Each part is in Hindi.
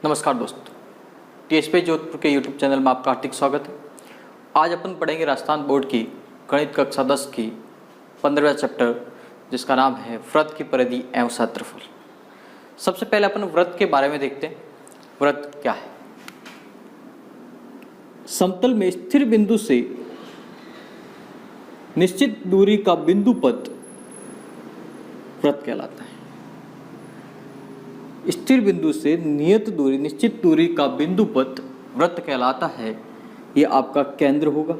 नमस्कार दोस्तों, टीएसपी जोधपुर के यूट्यूब चैनल में आपका हार्दिक स्वागत है। आज अपन पढ़ेंगे राजस्थान बोर्ड की गणित कक्षा 10 की 15वां चैप्टर, जिसका नाम है वृत्त की परिधि एवं क्षेत्रफल। सबसे पहले अपन वृत्त के बारे में देखते हैं। वृत्त क्या है? समतल में स्थिर बिंदु से निश्चित दूरी का बिंदु पथ वृत्त कहलाता है। स्थिर बिंदु से निश्चित दूरी का बिंदु पथ वृत्त कहलाता है। ये आपका केंद्र होगा,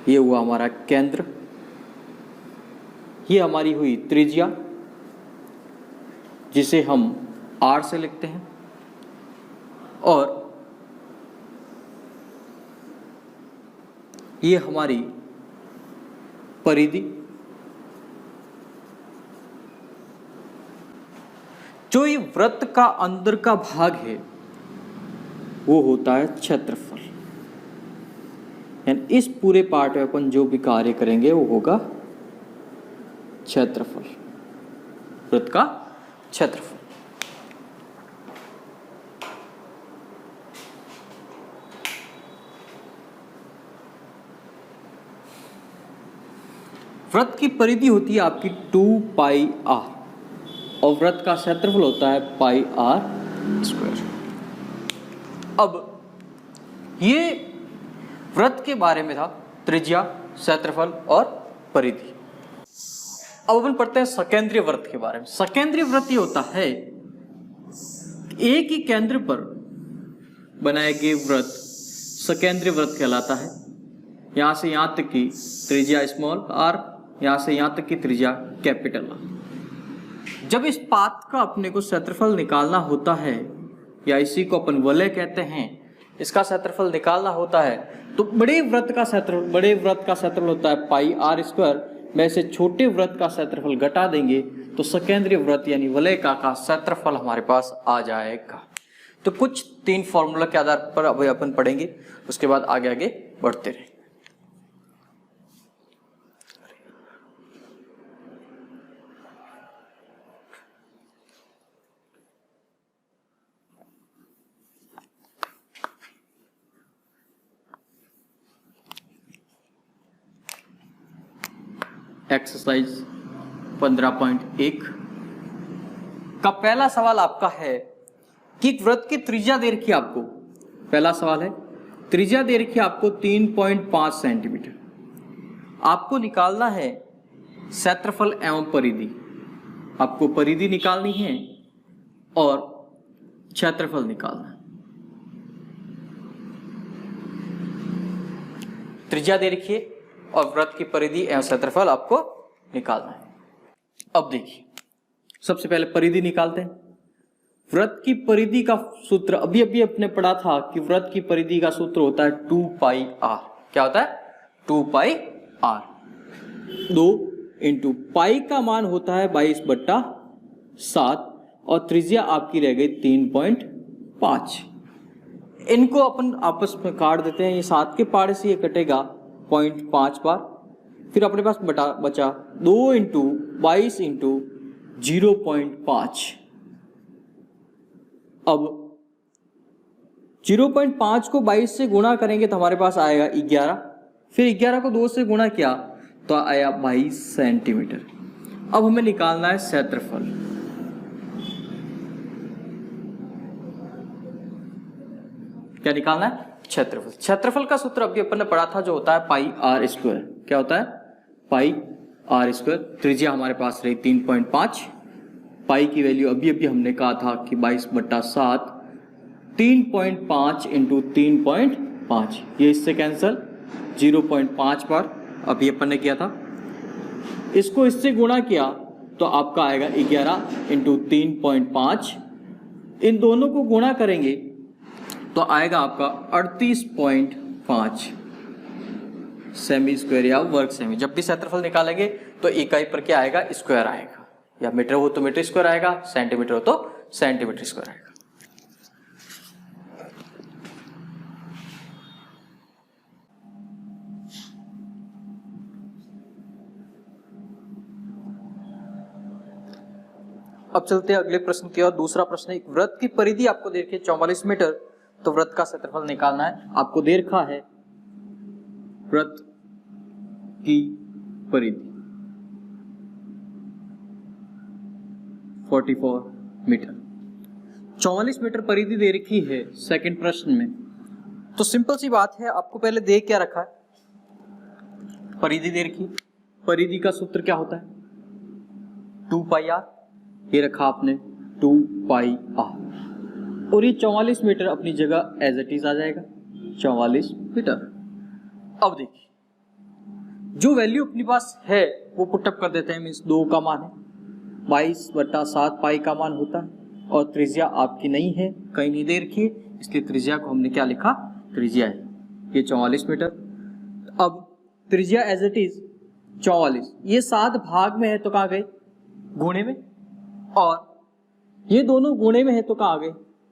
ये हुआ हमारा केंद्र, ये हमारी हुई त्रिज्या जिसे हम r से लिखते हैं, और ये हमारी परिधि। जो ये वृत्त का अंदर का भाग है वो होता है क्षेत्रफल। यानी इस पूरे पार्ट में अपन जो भी कार्य करेंगे वो होगा क्षेत्रफल, वृत्त का क्षेत्रफल। वृत्त की परिधि होती है आपकी 2 पाई r और वृत्त का क्षेत्रफल होता है पाई r स्क्वायर। अब ये वृत्त के बारे में था, त्रिज्या, क्षेत्रफल और परिधि। अब अपन पढ़ते हैं सकेंद्रीय वृत्त के बारे में। सकेंद्रीय वृत्त ये होता है एक ही केंद्र पर बनाए गए वृत्त सकेंद्रीय वृत्त कहलाता है। यहां से यहां तक की त्रिज्या स्मॉल r, यहां से यहां तक की त्रिज्या कैपिटल R। जब इस पाथ का अपने को क्षेत्रफल निकालना होता है, या इसी को अपन वलय कहते हैं, इसका क्षेत्रफल निकालना होता है, तो बड़े वृत्त का क्षेत्रफल होता है पाई r स्क्वायर। में से छोटे वृत्त का क्षेत्रफल घटा देंगे तो सकेंद्रीय वृत्त यानी वलय का क्षेत्रफल हमारे पास आ जाएगा। तो कुछ 3 फॉर्मूला के आधार पर अभी अपन पढ़ेंगे, उसके बाद आगे आगे बढ़ते रहेंगे। एक्सरसाइज 15.1 का पहला सवाल आपका है कि वृत्त की त्रिज्या दे रखी है आपको। पहला सवाल है, त्रिज्या दे रखी है आपको 3.5 सेंटीमीटर। आपको निकालना है क्षेत्रफल एवं परिधि। आपको परिधि निकालनी है और क्षेत्रफल निकालना है। त्रिज्या दे रखी है और वृत्त की परिधि एवं क्षेत्रफल आपको निकालना है। अब देखिए, सबसे पहले परिधि निकालते हैं। वृत्त की परिधि का सूत्र अभी अपने पढ़ा था कि वृत्त की परिधि का सूत्र होता है 2 पाई r। क्या होता है? 2 पाई r। 2 इंटू पाई का मान होता है 22/7 और त्रिज्या आपकी रह गई 3.5। इनको अपन आपस में काट देते हैं। ये 7 के पारे से ये कटेगा 0.5 बार। फिर अपने पास बचा 2 इंटू 22 इंटू 0.5। अब 0.5 को 22 से गुणा करेंगे तो हमारे पास आएगा 11। फिर 11 को 2 से गुणा किया तो आया 22 सेंटीमीटर। अब हमें निकालना है क्षेत्रफल। क्या निकालना है? क्षेत्रफल। क्षेत्रफल का सूत्र अभी अपन ने पढ़ा था, जो होता है पाई r स्क्वायर। क्या होता है? पाई r स्क्वायर। त्रिज्या हमारे पास रही 3.5। पाई की वैल्यू अभी हमने कहा था कि 22/7। 3.5 इंटू 3.5, ये इससे कैंसल 0.5 बार अभी अपन ने किया था। इसको इससे गुणा किया तो आपका आएगा 11 इंटू 3.5। इन दोनों को गुणा करेंगे तो आएगा आपका 38.5 सेमी स्क्वायर या वर्ग सेमी। जब भी क्षेत्रफल निकालेंगे तो इकाई पर क्या आएगा? स्क्वायर आएगा। या मीटर हो तो मीटर स्क्वायर आएगा, सेंटीमीटर हो तो सेंटीमीटर स्क्वायर आएगा। अब चलते हैं अगले प्रश्न की ओर। दूसरा प्रश्न है, एक वृत्त की परिधि आपको दे रखी है 44 मीटर, तो वृत्त का क्षेत्रफल निकालना है। आपको दे रखा है वृत्त की परिधि 44 मीटर, 44 मीटर परिधि दे रखी है सेकंड प्रश्न में। तो सिंपल सी बात है, आपको पहले दे क्या रखा है, परिधि दे रखी। परिधि का सूत्र क्या होता है, 2 पाई आर, ये रखा आपने 2 पाई आर, और ये 44 मीटर अपनी जगह एज इट इज आ जाएगा 44 मीटर। अब देखिए जो वैल्यू अपने पास है वो पुटअप कर देते हैं। मीन्स 2 का मान है, 22/7 पाई का मान होता है, और त्रिज्या आपकी नहीं है, कहीं नहीं दे रखी है, इसलिए त्रिज्या को हमने क्या लिखा, त्रिज्या है ये 44 मीटर। अब त्रिज्या एज इट इज 44, ये 7 भाग में है तो कहाँ गए, गुणे में, और ये दोनों गुणे में है तो कहाँ गए,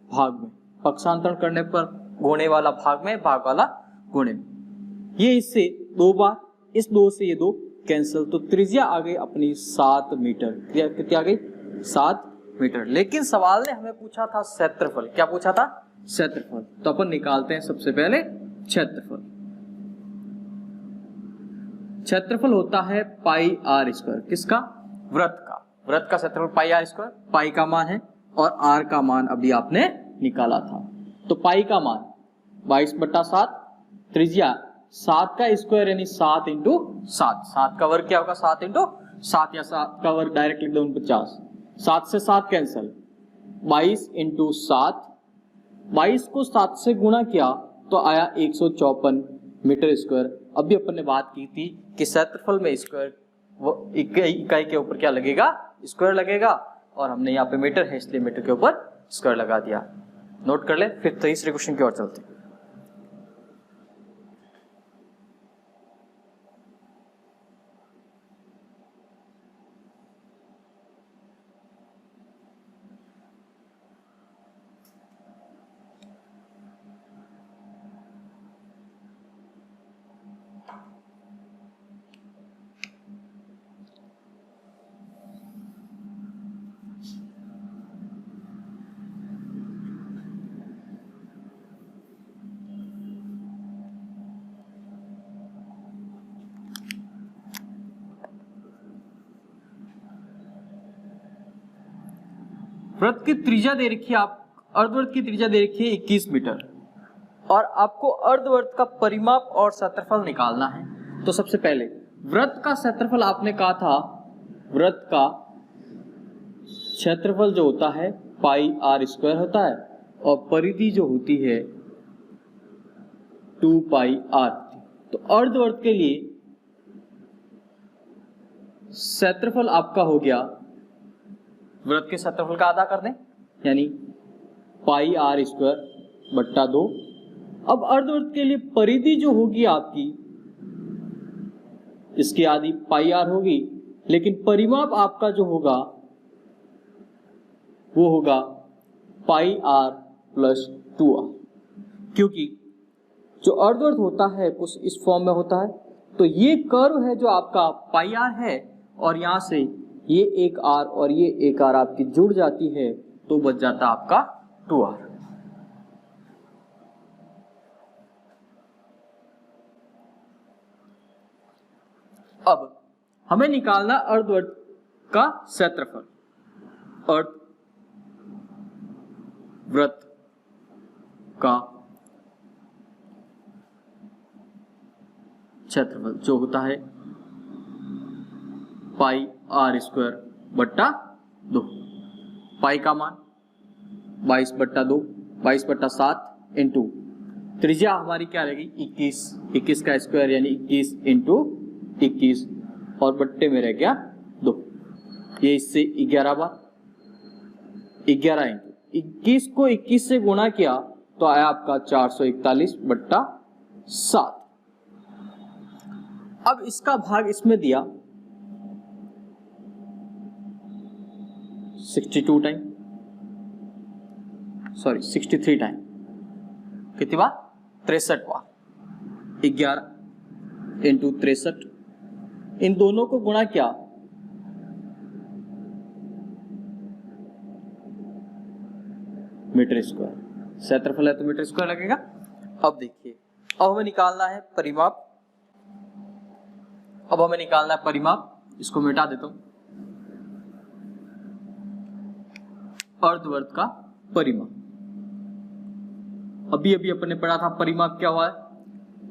भाग में। पक्षांतरण करने पर गुणे वाला भाग में, भाग वाला गुणे में। ये इससे 2 बार, इस 2 से ये 2 कैंसिल, तो त्रिज्या आ गई अपनी 7 मीटर। कितनी आ गई, 7 मीटर। लेकिन सवाल ने हमें पूछा था क्षेत्रफल, क्या पूछा था, क्षेत्रफल। तो अपन निकालते हैं सबसे पहले क्षेत्रफल। क्षेत्रफल होता है पाई आर स्क्वायर, किसका, वृत्त का। वृत्त का क्षेत्रफल पाई आर स्क्वायर, पाई का मान है और आर का मान अभी आपने निकाला था। तो पाई का मान 22/7, त्रिज्या 7 का स्क्वायर यानी 7 इंटू 7, 7 का वर्ग क्या होगा, 7 इंटू 7, या 7 का वर्ग डायरेक्ट लिख दो 49, 7 से 7 कैंसिल, 22 इंटू 7, 22 को 7 से गुणा किया तो आया 154 मीटर स्क्वायर। अभी अपन ने बात की थी कि क्षेत्रफल में स्क्वायर वो इकाई के ऊपर क्या लगेगा, स्क्वायर लगेगा, और हमने यहाँ पे मीटर है इसलिए मीटर के ऊपर स्क्वायर लगा दिया। नोट कर ले। फिर तीसरे क्वेश्चन की ओर चलते हैं। वृत्त की त्रिज्या दे रखी है, आप अर्धवृत्त की त्रिज्या दे रखी है 21 मीटर, और आपको अर्धवृत्त का परिमाप और क्षेत्रफल निकालना है। तो सबसे पहले वृत्त का क्षेत्रफल आपने कहा था, वृत्त का क्षेत्रफल जो होता है पाई आर स्क्वायर होता है, और परिधि जो होती है 2 पाई आर। तो अर्धवृत्त के लिए क्षेत्रफल आपका हो गया, वृत्त के क्षेत्रफल का आधा कर दें यानी पाई आर स्क्वायर बट्टा 2। अब अर्धवृत्त के लिए परिधि जो होगी आपकी, इसकी आधी पाई आर होगी, लेकिन परिमाप आपका जो होगा वो होगा पाई आर प्लस 2r, क्योंकि जो अर्धवृत्त होता है कुछ इस फॉर्म में होता है। तो ये कर्व है जो आपका पाई आर है, और यहां से ये एक आर और ये एक आर आपकी जुड़ जाती है, तो बच जाता आपका 2r। अब हमें निकालना अर्धवृत्त का क्षेत्रफल। अर्धवृत्त का क्षेत्रफल जो होता है पाई आर स्क्वायर बट्टा 2। पाई का मान 22/2, 22/7 इंटू त्रिज्या हमारी क्या रहेगी 21, 21 का स्क्वायर यानी 21 इंटू 21, और बट्टे में रह गया 2। ये इससे 11 बार, 11 इंटू 21 को 21 से गुणा किया तो आया आपका 441/7। अब इसका भाग इसमें दिया 63 टाइम, कितनी बार 63 बार, 11 इंटू 63, इन दोनों को गुणा किया मीटर स्क्वायर, क्षेत्रफल है तो मीटर स्क्वायर लगेगा। अब देखिए, अब हमें निकालना है परिमाप। इसको मिटा देता हूं। अर्धवृत्त का परिमाप, अभी अभी अपन ने पढ़ा था, परिमाप क्या हुआ है,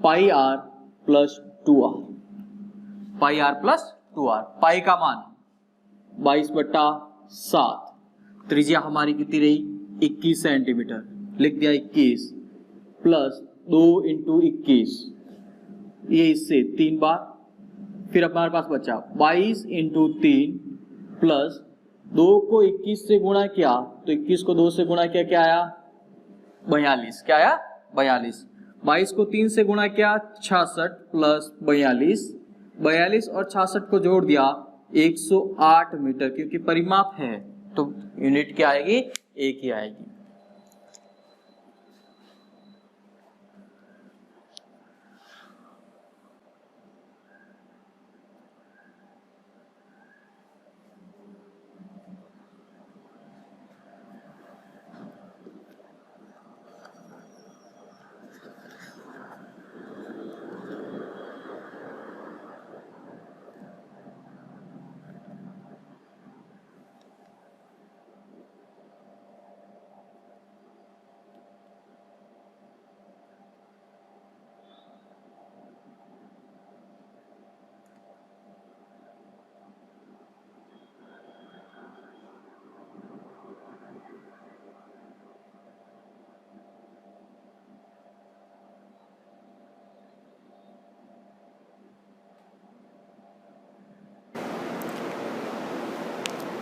pi r plus 2r। Pi r plus 2r, pi का मान 22/7, त्रिज्या हमारी कितनी रही 21 सेंटीमीटर, लिख दिया 21 प्लस 2 × 21, ये इससे 3 बार, फिर हमारे पास बचा 22 × 3 प्लस 2 को 21 से गुणा किया तो 21 को 2 से गुणा किया, क्या आया 42, क्या आया 42। 22 को 3 से गुणा किया 66 प्लस 42, 42 और 66 को जोड़ दिया 108 मीटर, क्योंकि परिमाप है तो यूनिट क्या आएगी, एक ही आएगी।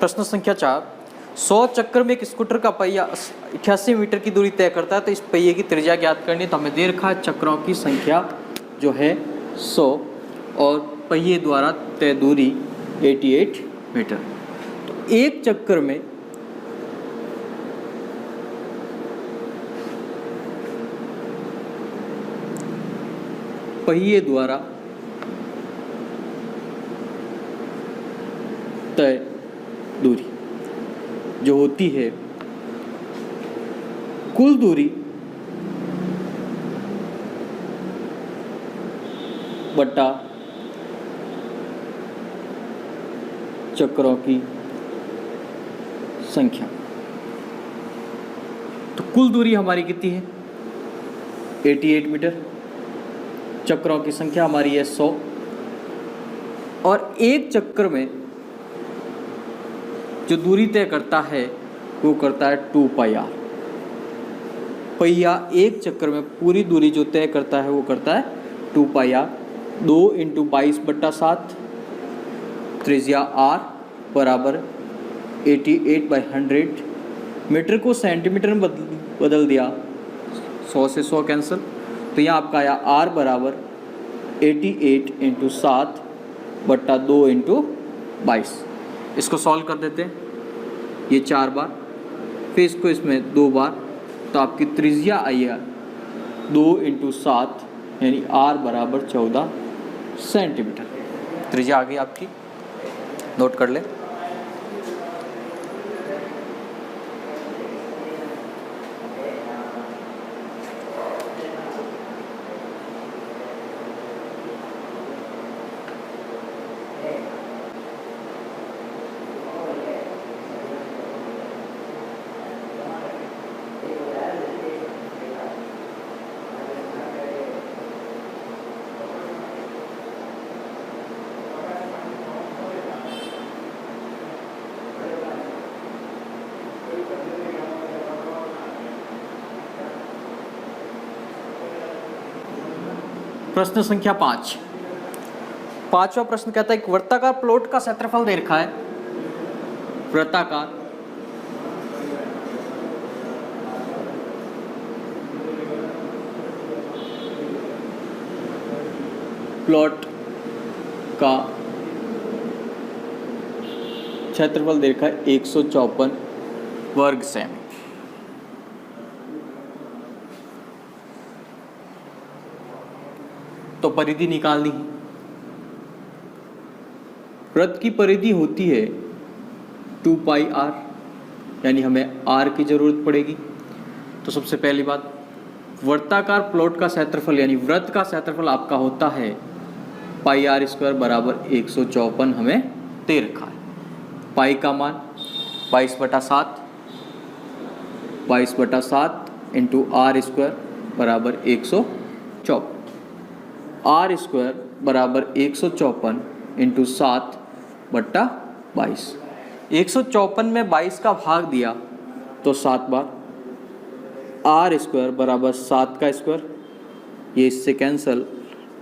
प्रश्न संख्या 4, 100 चक्र में एक स्कूटर का पहिया 88 मीटर की दूरी तय करता है, तो इस पहिए की त्रिज्या ज्ञात करनी है। तो हमें दे रखा है चक्रों की संख्या जो है 100 और पहिए द्वारा तय दूरी 88 मीटर। तो एक चक्र में पहिए द्वारा तय दूरी जो होती है कुल दूरी बटा चक्रों की संख्या। तो कुल दूरी हमारी कितनी है 88 मीटर, चक्रों की संख्या हमारी है 100 और एक चक्र में जो दूरी तय करता है वो करता है 2πr। पहिया एक चक्र में पूरी दूरी जो तय करता है वो करता है 2πr। 2 × 22/7, त्रिज्या r बराबर 88/100, मीटर को सेंटीमीटर में बदल दिया, 100 से 100 कैंसिल, तो यहाँ आपका आया r बराबर 88 × 7 बट्टा 2 × 22। इसको सॉल्व कर देते हैं, ये 4 बार, फिर इसको इसमें 2 बार, तो आपकी त्रिज्या आई है 2 × 7 यानी r बराबर 14 सेंटीमीटर। त्रिज्या आ गई आपकी, नोट कर ले। प्रश्न संख्या 5, पांचवा प्रश्न कहता है एक वृत्ताकार प्लॉट का क्षेत्रफल दे रखा है। वृत्ताकार प्लॉट का क्षेत्रफल दे रखा है 154 वर्ग सेमी। तो परिधि निकालनी है। वृत्त की परिधि होती है 2πr, यानी हमें r की जरूरत पड़ेगी। तो सबसे पहली बात, वर्ताकार प्लॉट का क्षेत्रफल यानी वृत्त का क्षेत्रफल आपका होता है पाई आर स्क्वायर बराबर 154 हमें दे रखा है। पाई का मान 22/7 इंटू आर स्क्वायर बराबर 154, आर स्क्वायर बराबर 154 इंटू 7/22। 154 में 22 का भाग दिया तो 7 बार, आर स्क्वायर बराबर 7 का स्क्वायर, ये इससे कैंसल,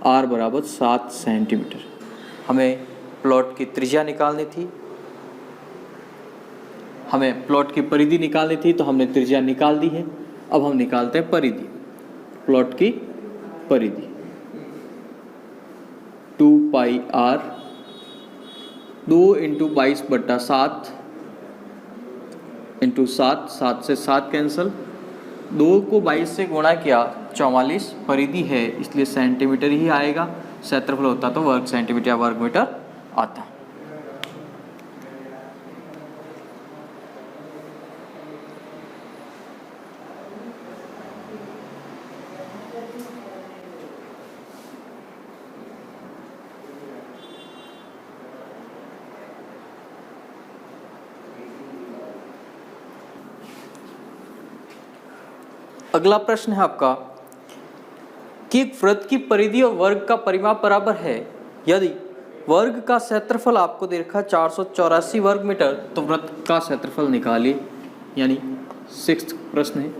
आर बराबर 7 सेंटीमीटर। हमें प्लॉट की त्रिज्या निकालनी थी, हमें प्लॉट की परिधि निकालनी थी, तो हमने त्रिज्या निकाल दी है। अब हम निकालते हैं परिधि, प्लॉट की परिधि 2 पाई आर 2 इंटू 22/7 इंटू 7, 7 से 7 कैंसल, 2 को 22 से गुणा किया 44, परिधि है इसलिए सेंटीमीटर ही आएगा, क्षेत्रफल होता तो वर्ग सेंटीमीटर या वर्ग मीटर आता। अगला प्रश्न है आपका कि एक वृत्त की परिधि और वर्ग का परिमाप बराबर है यदि वर्ग का क्षेत्रफल आपको दे रखा 484 वर्ग मीटर, तो वृत्त का क्षेत्रफल निकालिए। यानी 6th प्रश्न है,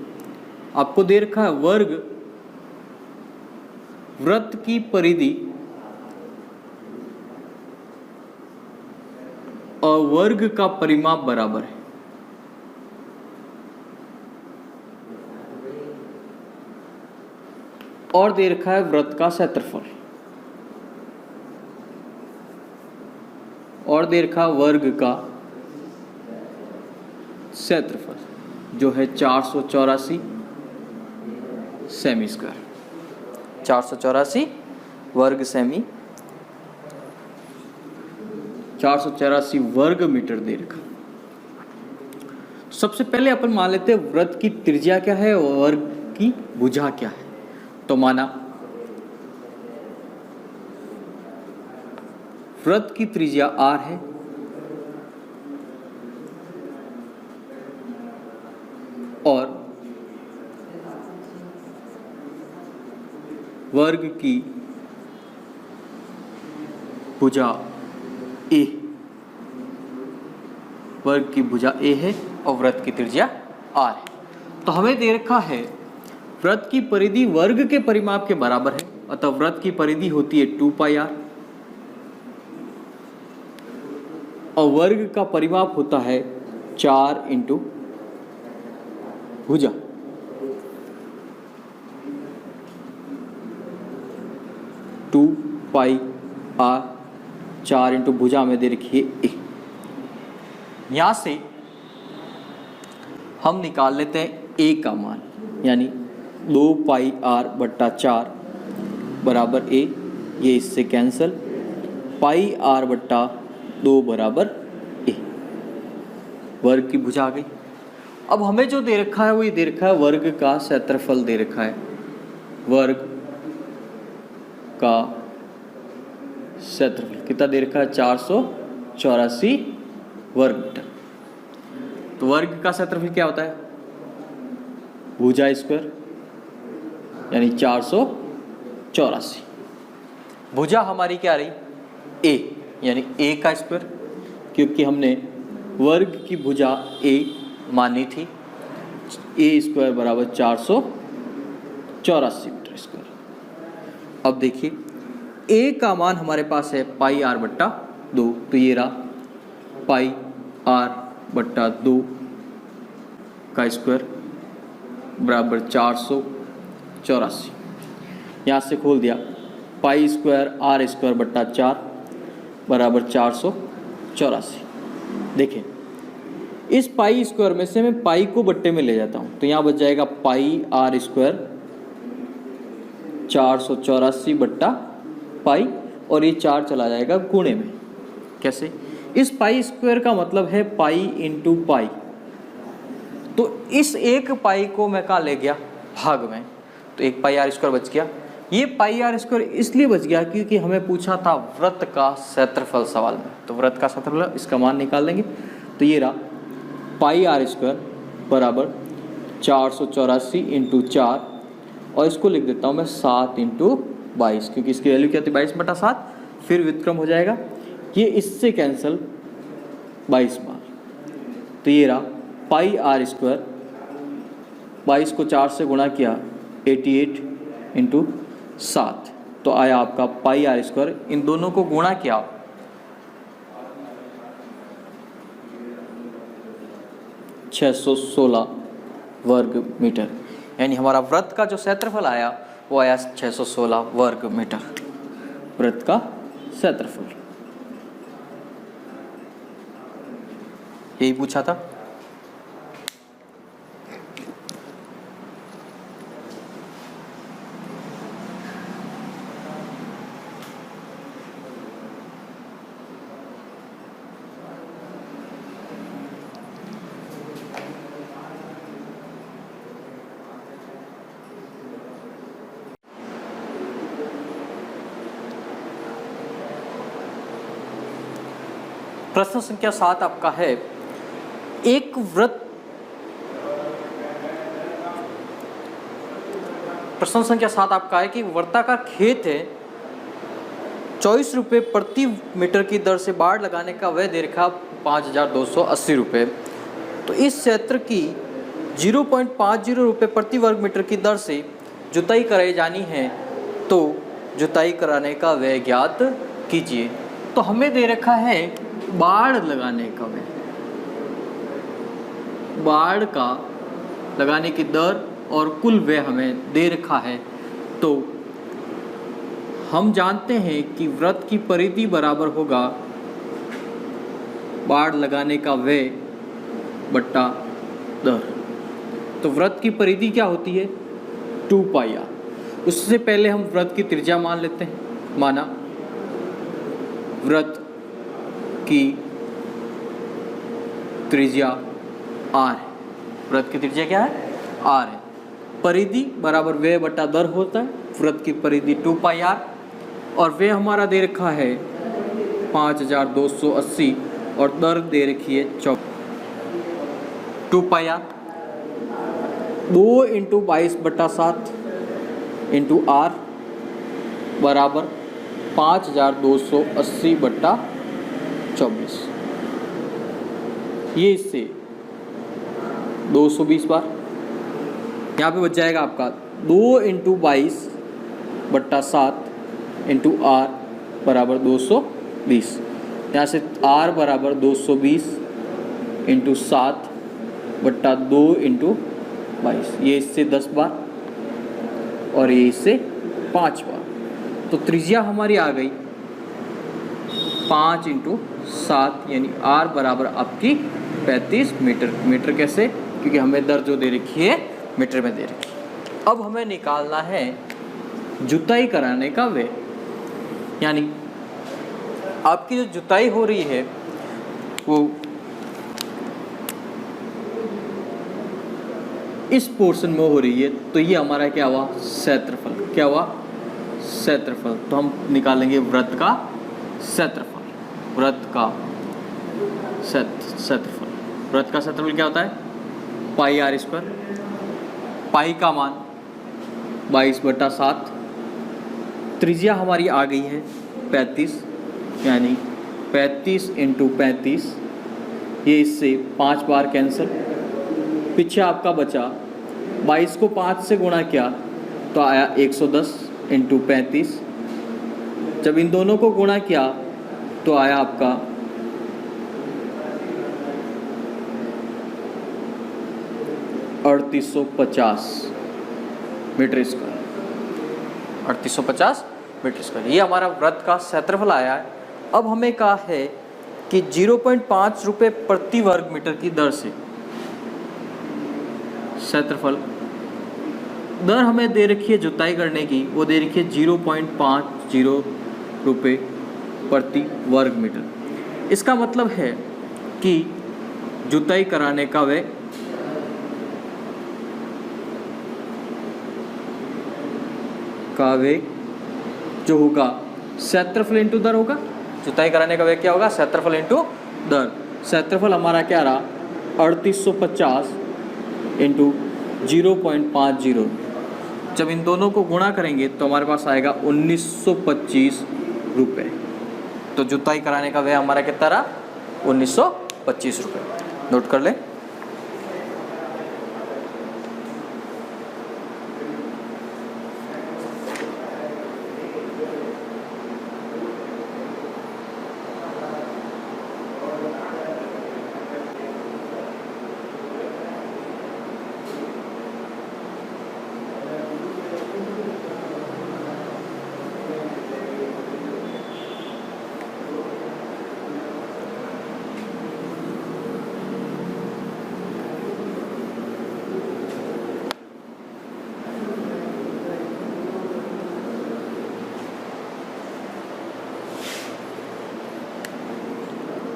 आपको दे रखा है वर्ग वृत्त की परिधि और वर्ग का परिमाप बराबर है। और दे रखा है वृत्त का क्षेत्रफल, और दे रखा वर्ग का क्षेत्रफल जो है 484 सेमी स्क्वायर, 484 वर्ग सेमी, 484 वर्ग मीटर दे रखा। सबसे पहले अपन मान लेते हैं वृत्त की त्रिज्या क्या है और वर्ग की भुजा क्या है। तो माना वृत्त की त्रिज्या r है और वर्ग की भुजा a, वर्ग की भुजा a है और वृत्त की त्रिज्या r है। तो हमें दे रखा है वृत्त की परिधि वर्ग के परिमाप के बराबर है, अतः वृत्त की परिधि होती है 2 पाई आर और वर्ग का परिमाप होता है 4 इंटू भुजा। टू पाई आर 4 इंटू भुजा में दे रखिए ए। यहां से हम निकाल लेते हैं ए का मान, यानी 2 पाई आर बट्टा 4 बराबर ए, ये इससे कैंसल, पाई आर बट्टा 2 बराबर ए, वर्ग की भुजा आ गई। अब हमें जो दे रखा है वो ये दे रखा है वर्ग का क्षेत्रफल दे रखा है, वर्ग का क्षेत्रफल कितना दे रखा है 484 वर्ग मीटर। तो वर्ग का क्षेत्रफल क्या होता है भुजा स्क्वायर यानी 484, भुजा हमारी क्या रही a यानी a का स्क्वायर, क्योंकि हमने वर्ग की भुजा a मानी थी, a स्क्वायर बराबर 484 मीटर स्क्वायर। अब देखिए a का मान हमारे पास है पाई आर बट्टा 2, तो ये रहा पाई आर बट्टा 2 का स्क्वायर बराबर 484। यहाँ से खोल दिया, पाई स्क्वायर आर स्क्वायर बट्टा 4 बराबर 484। देखें इस पाई स्क्वायर में से मैं पाई को बट्टे में ले जाता हूँ, तो यहाँ बच जाएगा पाई आर स्क्वायर 484 बट्टा पाई, और ये 4 चला जाएगा गुणे में। कैसे? इस पाई स्क्वायर का मतलब है पाई इंटू पाई, तो इस 1 पाई को मैं कहाँ ले गया, भाग में, तो 1 पाई आर स्क्वायर बच गया। ये पाई आर स्क्वायर इसलिए बच गया क्योंकि हमें पूछा था वृत्त का क्षेत्रफल सवाल में, तो वृत्त का क्षेत्रफल इसका मान निकाल लेंगे। तो ये रहा पाई आर स्क्वायर बराबर 484 इंटू 4, और इसको लिख देता हूँ मैं 7 इंटू 22, क्योंकि इसकी वैल्यू क्या थी 22/7, फिर व्युत्क्रम हो जाएगा, ये इससे कैंसिल 22 बार। तो ये रहा पाई आर स्क्वायर, 22 को 4 से गुणा किया 88 इंटू 7, तो आया आपका पाई आर स्क्वायर। इन दोनों को गुणा किया 616 वर्ग मीटर, यानी हमारा वृत्त का जो क्षेत्रफल आया वो आया 616 वर्ग मीटर, वृत्त का क्षेत्रफल। यही पूछा था। प्रश्न संख्या 7 आपका है, एक वृत्त, प्रश्न संख्या 7 आपका है कि वृत्ताकार खेत है, 24 रुपये प्रति मीटर की दर से बाड़ लगाने का व्यय दे रखा 5280 रुपये। तो इस क्षेत्र की 0.50 रुपये प्रति वर्ग मीटर की दर से जुताई कराई जानी है, तो जुताई कराने का व्यय ज्ञात कीजिए। तो हमें दे रखा है बाड़ लगाने का व्यय, बाड़ का लगाने की दर और कुल व्यय हमें दे रखा है। तो हम जानते हैं कि वृत्त की परिधि बराबर होगा बाड़ लगाने का व्यय बट्टा दर। तो वृत्त की परिधि क्या होती है 2 पाई आर। उससे पहले हम वृत्त की त्रिज्या मान लेते हैं। माना वृत्त की त्रिज्या r है, वृत्त की त्रिज्या क्या है r है, परिधि बराबर व्यय बटा दर होता है। वृत्त की परिधि 2 पाई r और व्यय हमारा दे रखा है 5280 और दर दे रखी है 2 पाई r, 2 इंटू 22/7 इंटू r बराबर 5280/24। ये इससे 220 बार यहाँ पे बच जाएगा आपका 2 इंटू 22/7 इंटू r बराबर 220। यहाँ से r बराबर 220 इंटू 7/2 इंटू 22, ये इससे 10 बार और ये इससे 5 बार। तो त्रिज्या हमारी आ गई 5 इंटू 7, यानी r बराबर आपकी 35 मीटर। मीटर कैसे, क्योंकि हमें दर जो दे रखी है मीटर में दे रखी है। अब हमें निकालना है जुताई कराने का व्यय, यानी आपकी जो जुताई हो रही है वो इस पोर्शन में हो रही है, तो ये हमारा क्या हुआ क्षेत्रफल, क्या हुआ क्षेत्रफल। तो हम निकालेंगे वृत्त का क्षेत्रफल, वृत्त का क्षेत्रफल। वृत्त का क्षेत्रफल क्या होता है पाई आर स्क्वायर, पाई का मान 22/7, त्रिज्या हमारी आ गई है 35, यानी 35 इंटू 35, ये इससे 5 बार कैंसिल। पीछे आपका बचा 22 को 5 से गुणा किया तो आया 110 इंटू 35। जब इन दोनों को गुणा किया तो आया आपका 3850 मीटर स्क्वायर, 3850 मीटर स्क्वायर। ये हमारा वृत्त का क्षेत्रफल आया है। अब हमें कहा है कि 0.5 रुपये प्रति वर्ग मीटर की दर से क्षेत्रफल, दर हमें दे रखी है जुताई करने की, वो दे रखी है 0.50 रुपये प्रति वर्ग मीटर। इसका मतलब है कि जुताई कराने का व्यय का वेग जो होगा क्षेत्रफल इंटू दर होगा। जुताई कराने का वेग क्या होगा? क्षेत्रफल इंटू दर। क्षेत्रफल हमारा क्या रहा? 3850 इंटू 0.50। जब इन दोनों को गुणा करेंगे तो हमारे पास आएगा 1925 रुपये। तो जुताई कराने का व्यय हमारा कितना रहा? 1925 रुपये। नोट कर ले।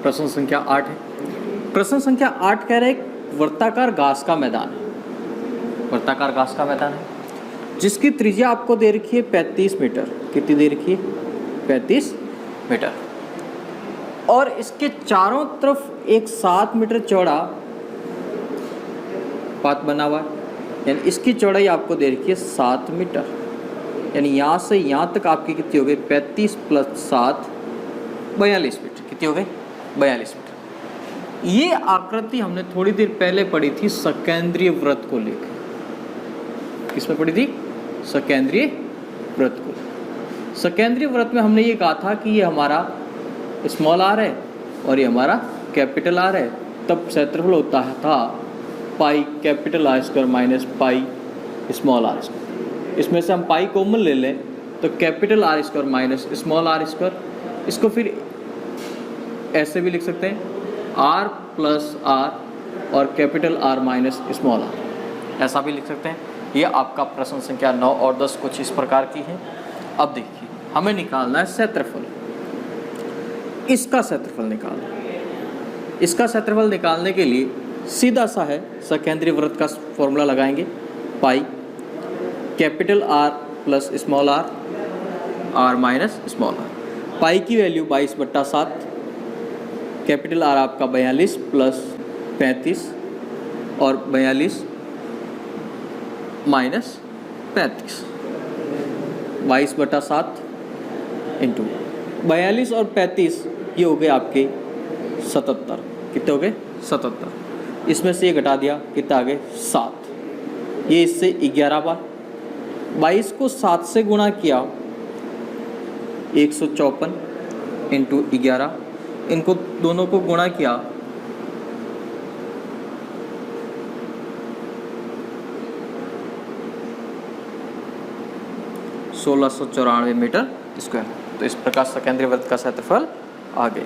प्रश्न संख्या 8 है। प्रश्न संख्या 8 कह रहा है एक वर्ताकार घास का मैदान है। वर्ताकार घास का मैदान है जिसकी त्रिज्या आपको दे रखी है 35 मीटर। कितनी दे रखी है? 35 मीटर। और इसके चारों तरफ एक 7 मीटर चौड़ा पाथ बना हुआ है, यानी इसकी चौड़ाई आपको दे रखी है 7 मीटर। यानी यहाँ से यहाँ तक आपकी कितनी हो गई? 35 + 7 42 मीटर। कितनी हो गई? 42 मीटर। ये आकृति हमने थोड़ी देर पहले पढ़ी थी सकेंद्रीय वृत्त को लेकर। किसमें पढ़ी थी? सकेंद्रीय वृत्त को। सकेंद्रीय वृत्त में हमने ये कहा था कि ये हमारा स्मॉल आर है और ये हमारा कैपिटल आर है। तब क्षेत्रफल होता था pi capital R square minus pi small R square. इसमें से हम पाई कॉमन ले लें तो capital R square minus small R square. इसको फिर ऐसे भी लिख सकते हैं r + r और capital R minus small r, ऐसा भी लिख सकते हैं। ये आपका प्रश्न संख्या 9 और 10 कुछ इस प्रकार की है। अब देखिए हमें निकालना है क्षेत्रफल। इसका क्षेत्रफल निकालना है। इसका क्षेत्रफल निकालने के लिए सीधा सा है सकेंद्रीय वृत्त का फॉर्मूला लगाएंगे। Pi capital R + small r minus small r। पाई की वैल्यू 22/7, कैपिटल आर आपका 42 + 35 और 42 माइनस 35। 22/7 इंटू 42 और 35 ये हो गए आपके 77। कितने हो गए? 77। इसमें से ये घटा दिया, कितना आ गए? 7। ये इससे 11 बार। 22 को 7 से गुणा किया 154 इंटू 11। इनको दोनों को गुणा किया 1694 मीटर स्क्वायर। तो इस प्रकार सकेंद्रीय वृत्त का क्षेत्रफल आ गया।